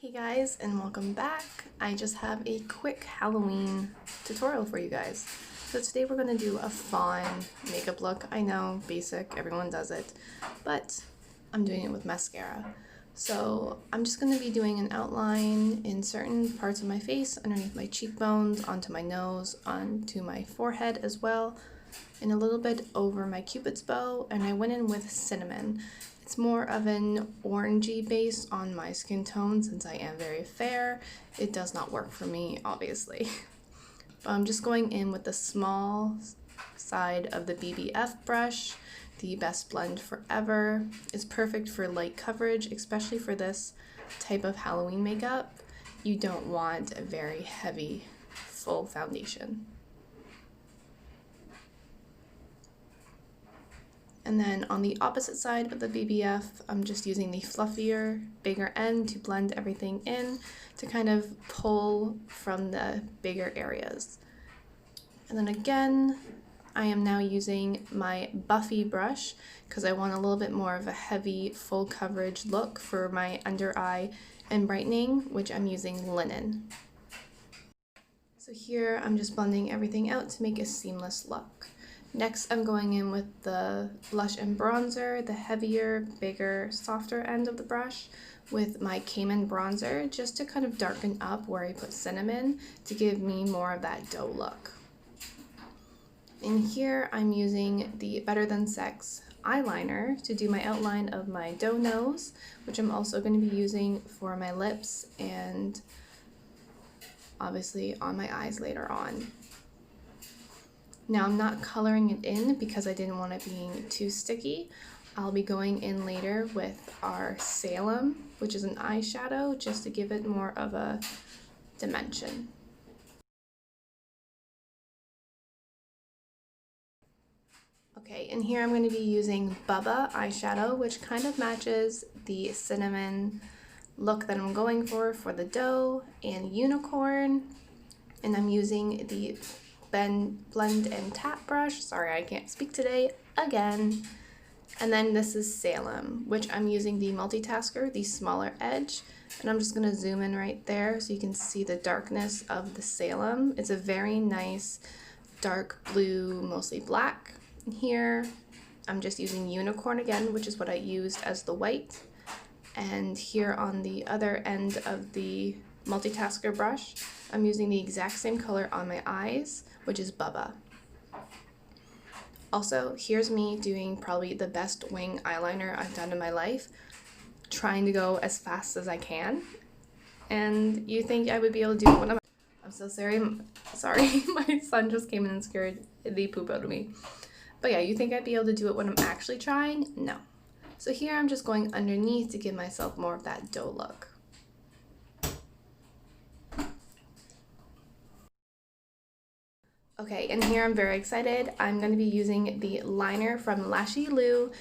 Hey guys, and welcome back. I just have a quick Halloween tutorial for you guys. So today we're going to do a fawn makeup look. I know, basic, everyone does it, but I'm doing it with mascara. So I'm just going to be doing an outline in certain parts of my face, underneath my cheekbones, onto my nose, onto my forehead as well, and a little bit over my cupid's bow, and I went in with cinnamon. It's more of an orangey base on my skin tone since I am very fair. It does not work for me, obviously. But I'm just going in with the small side of the BBF brush. The Best Blend Forever is perfect for light coverage, especially for this type of Halloween makeup. You don't want a very heavy, full foundation. And then on the opposite side of the BBF, I'm just using the fluffier, bigger end to blend everything in, to kind of pull from the bigger areas. And then again, I am now using my Buffy brush because I want a little bit more of a heavy, full coverage look for my under eye and brightening, which I'm using linen. So here I'm just blending everything out to make a seamless look. Next, I'm going in with the blush and bronzer, the heavier, bigger, softer end of the brush with my Cayman Bronzer, just to kind of darken up where I put cinnamon to give me more of that doe look. And here I'm using the Better Than Sex eyeliner to do my outline of my doe nose, which I'm also going to be using for my lips and obviously on my eyes later on. Now I'm not coloring it in because I didn't want it being too sticky. I'll be going in later with our Salem, which is an eyeshadow, just to give it more of a dimension. Okay, and here I'm going to be using Bubba eyeshadow, which kind of matches the cinnamon look that I'm going for the doe and unicorn. And I'm using the Blend and Tap brush. Sorry, I can't speak today again. And then this is Salem, which I'm using the multitasker, the smaller edge. And I'm just going to zoom in right there so you can see the darkness of the Salem. It's a very nice dark blue, mostly black. And here I'm just using unicorn again, which is what I used as the white. And here on the other end of the multitasker brush, I'm using the exact same color on my eyes, which is Bubba. Also, here's me doing probably the best wing eyeliner I've done in my life, trying to go as fast as I can. And you think I would be able to do it when I'm so sorry, my son just came in and scared the poop out of me. But yeah, you think I'd be able to do it when I'm actually trying? No. So here I'm just going underneath to give myself more of that doe look. Okay, and here I'm very excited. I'm going to be using the liner from Lashylew.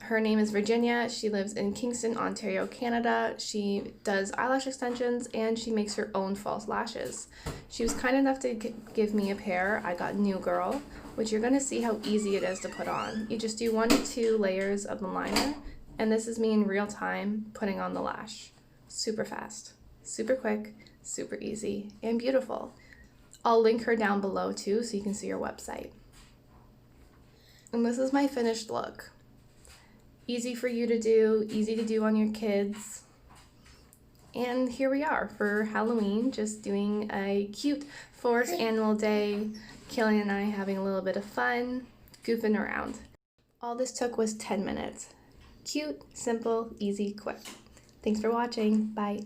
Her name is Virginia. She lives in Kingston, Ontario, Canada. She does eyelash extensions and she makes her own false lashes. She was kind enough to give me a pair. I got New Girl, which you're going to see how easy it is to put on. You just do 1 to 2 layers of the liner, and this is me in real time putting on the lash. Super fast, super quick, super easy, and beautiful. I'll link her down below too so you can see her website. And this is my finished look. Easy for you to do, easy to do on your kids. And here we are for Halloween, just doing a cute 4th annual day. Killian and I having a little bit of fun, goofing around. All this took was 10 minutes. Cute, simple, easy, quick. Thanks for watching. Bye.